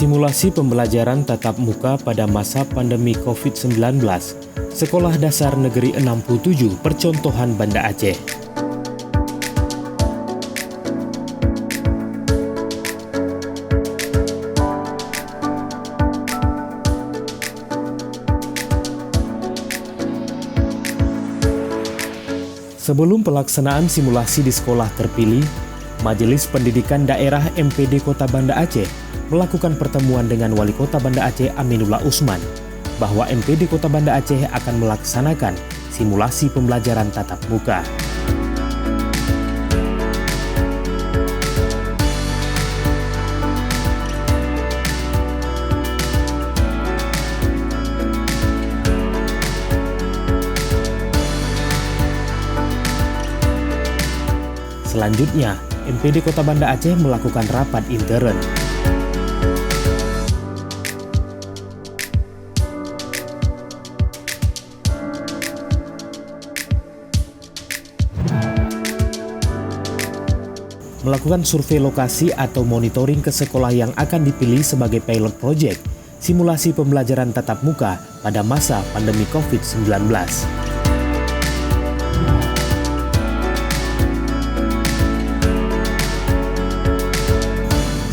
Simulasi pembelajaran tatap muka pada masa pandemi COVID-19, Sekolah Dasar Negeri 67 Percontohan Banda Aceh. Sebelum pelaksanaan simulasi di sekolah terpilih, Majelis Pendidikan Daerah MPD Kota Banda Aceh melakukan pertemuan dengan Wali Kota Banda Aceh Aminullah Usman bahwa MPD Kota Banda Aceh akan melaksanakan simulasi pembelajaran tatap muka. Selanjutnya, MPD Kota Banda Aceh melakukan rapat intern. Melakukan survei lokasi atau monitoring ke sekolah yang akan dipilih sebagai pilot project simulasi pembelajaran tatap muka pada masa pandemi COVID-19.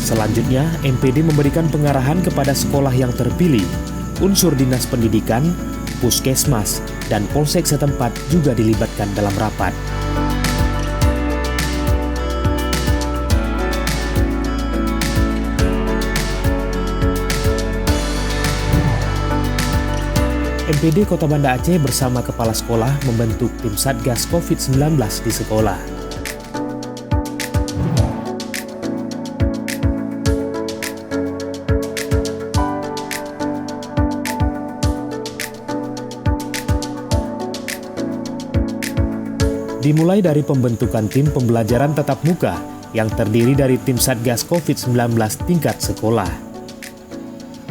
Selanjutnya, MPD memberikan pengarahan kepada sekolah yang terpilih. Unsur Dinas Pendidikan, Puskesmas, dan Polsek setempat juga dilibatkan dalam rapat. MPD Kota Banda Aceh bersama kepala sekolah membentuk tim Satgas COVID-19 di sekolah. Dimulai dari pembentukan tim pembelajaran tatap muka yang terdiri dari tim Satgas COVID-19 tingkat sekolah.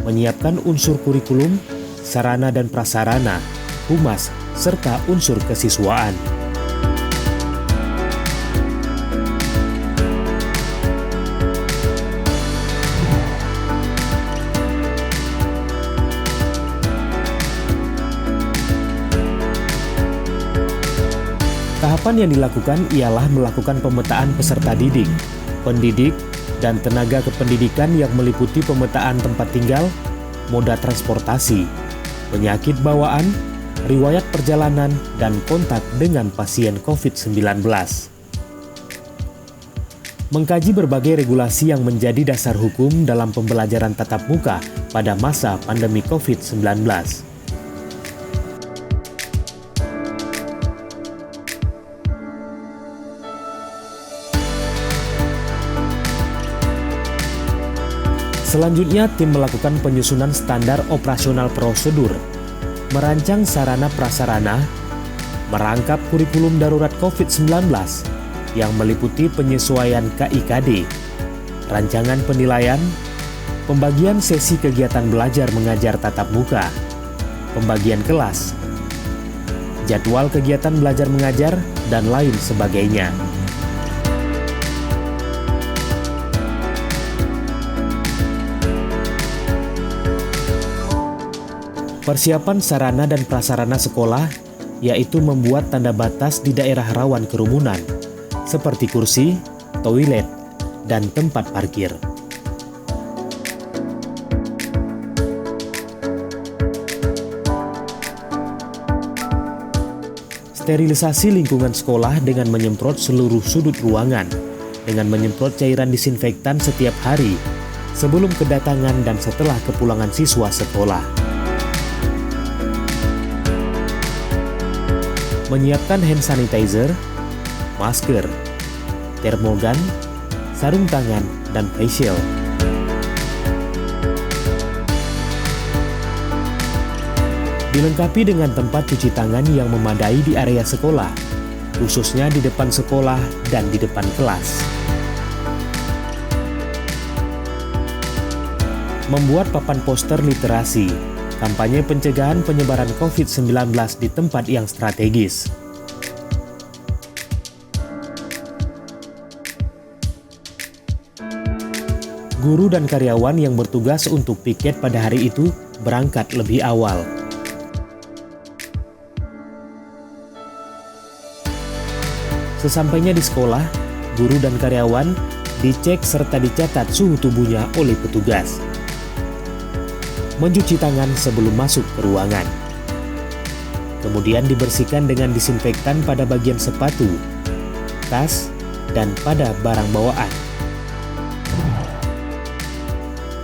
Menyiapkan unsur kurikulum, sarana dan prasarana, humas, serta unsur kesiswaan. Tahapan yang dilakukan ialah melakukan pemetaan peserta didik, pendidik, dan tenaga kependidikan yang meliputi pemetaan tempat tinggal, moda transportasi, penyakit bawaan, riwayat perjalanan, dan kontak dengan pasien COVID-19. Mengkaji berbagai regulasi yang menjadi dasar hukum dalam pembelajaran tatap muka pada masa pandemi COVID-19. Selanjutnya, tim melakukan penyusunan standar operasional prosedur, merancang sarana prasarana, merangkap kurikulum darurat COVID-19 yang meliputi penyesuaian KIKD, rancangan penilaian, pembagian sesi kegiatan belajar mengajar tatap muka, pembagian kelas, jadwal kegiatan belajar mengajar, dan lain sebagainya. Persiapan sarana dan prasarana sekolah, yaitu membuat tanda batas di daerah rawan kerumunan, seperti kursi, toilet, dan tempat parkir. Sterilisasi lingkungan sekolah dengan menyemprot seluruh sudut ruangan, dengan menyemprot cairan disinfektan setiap hari, sebelum kedatangan dan setelah kepulangan siswa sekolah. Menyiapkan hand sanitizer, masker, termogan, sarung tangan, dan face shield. Dilengkapi dengan tempat cuci tangan yang memadai di area sekolah, khususnya di depan sekolah dan di depan kelas. Membuat papan poster literasi, kampanye pencegahan penyebaran COVID-19 di tempat yang strategis. Guru dan karyawan yang bertugas untuk piket pada hari itu berangkat lebih awal. Sesampainya di sekolah, guru dan karyawan dicek serta dicatat suhu tubuhnya oleh petugas. Mencuci tangan sebelum masuk ke ruangan. Kemudian dibersihkan dengan disinfektan pada bagian sepatu, tas, dan pada barang bawaan.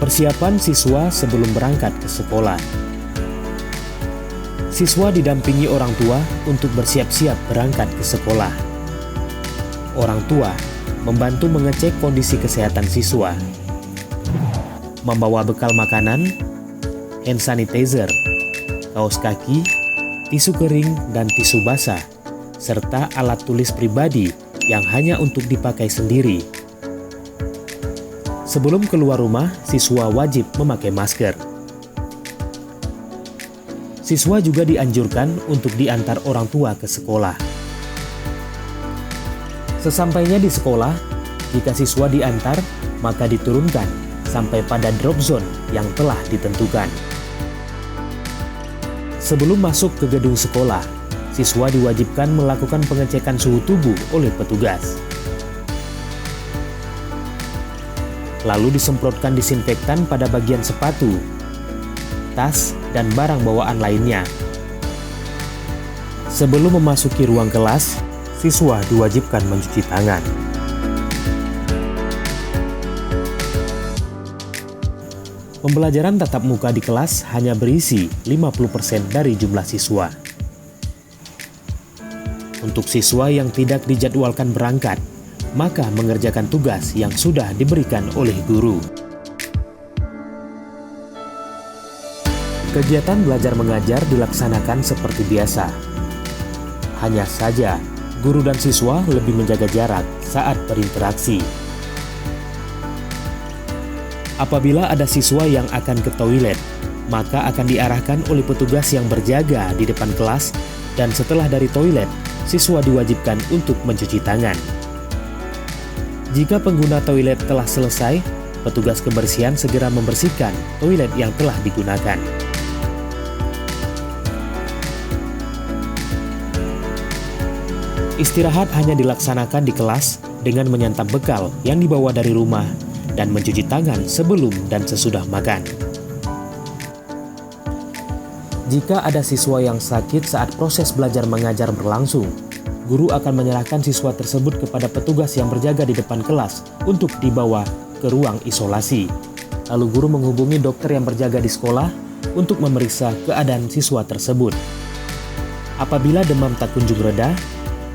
Persiapan siswa sebelum berangkat ke sekolah. Siswa didampingi orang tua untuk bersiap-siap berangkat ke sekolah. Orang tua membantu mengecek kondisi kesehatan siswa, membawa bekal makanan, hand sanitizer, kaos kaki, tisu kering dan tisu basah, serta alat tulis pribadi yang hanya untuk dipakai sendiri. Sebelum keluar rumah, siswa wajib memakai masker. Siswa juga dianjurkan untuk diantar orang tua ke sekolah. Sesampainya di sekolah, jika siswa diantar, maka diturunkan sampai pada drop zone yang telah ditentukan. Sebelum masuk ke gedung sekolah, siswa diwajibkan melakukan pengecekan suhu tubuh oleh petugas. Lalu disemprotkan disinfektan pada bagian sepatu, tas, dan barang bawaan lainnya. Sebelum memasuki ruang kelas, siswa diwajibkan mencuci tangan. Pembelajaran tatap muka di kelas hanya berisi 50% dari jumlah siswa. Untuk siswa yang tidak dijadwalkan berangkat, maka mengerjakan tugas yang sudah diberikan oleh guru. Kegiatan belajar mengajar dilaksanakan seperti biasa. Hanya saja, guru dan siswa lebih menjaga jarak saat berinteraksi. Apabila ada siswa yang akan ke toilet, maka akan diarahkan oleh petugas yang berjaga di depan kelas, dan setelah dari toilet, siswa diwajibkan untuk mencuci tangan. Jika pengguna toilet telah selesai, petugas kebersihan segera membersihkan toilet yang telah digunakan. Istirahat hanya dilaksanakan di kelas dengan menyantap bekal yang dibawa dari rumah dan mencuci tangan sebelum dan sesudah makan. Jika ada siswa yang sakit saat proses belajar mengajar berlangsung, guru akan menyerahkan siswa tersebut kepada petugas yang berjaga di depan kelas untuk dibawa ke ruang isolasi. Lalu guru menghubungi dokter yang berjaga di sekolah untuk memeriksa keadaan siswa tersebut. Apabila demam tak kunjung reda,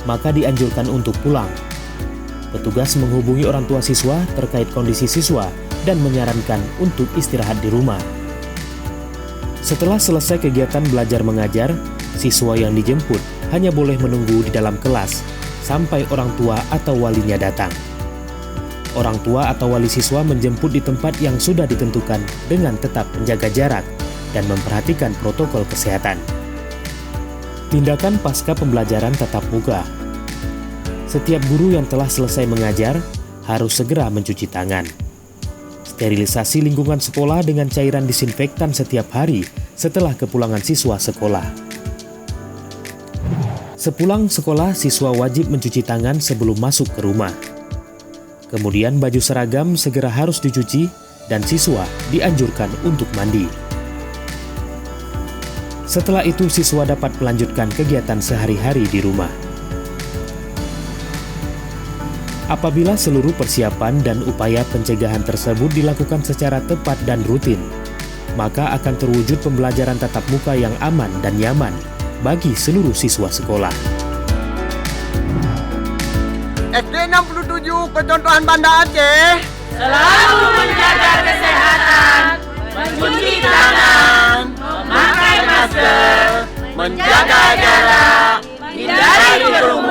maka dianjurkan untuk pulang. Petugas menghubungi orang tua siswa terkait kondisi siswa dan menyarankan untuk istirahat di rumah. Setelah selesai kegiatan belajar mengajar, siswa yang dijemput hanya boleh menunggu di dalam kelas sampai orang tua atau walinya datang. Orang tua atau wali siswa menjemput di tempat yang sudah ditentukan dengan tetap menjaga jarak dan memperhatikan protokol kesehatan. Tindakan pasca pembelajaran tatap muka. Setiap guru yang telah selesai mengajar harus segera mencuci tangan. Sterilisasi lingkungan sekolah dengan cairan disinfektan setiap hari setelah kepulangan siswa sekolah. Sepulang sekolah, siswa wajib mencuci tangan sebelum masuk ke rumah. Kemudian baju seragam segera harus dicuci dan siswa dianjurkan untuk mandi. Setelah itu, siswa dapat melanjutkan kegiatan sehari-hari di rumah. Apabila seluruh persiapan dan upaya pencegahan tersebut dilakukan secara tepat dan rutin, maka akan terwujud pembelajaran tatap muka yang aman dan nyaman bagi seluruh siswa sekolah. SD 67 Kecontohan Banda Aceh selalu menjaga kesehatan, mencuci tangan, memakai masker, menjaga jarak, hindari kerumunan.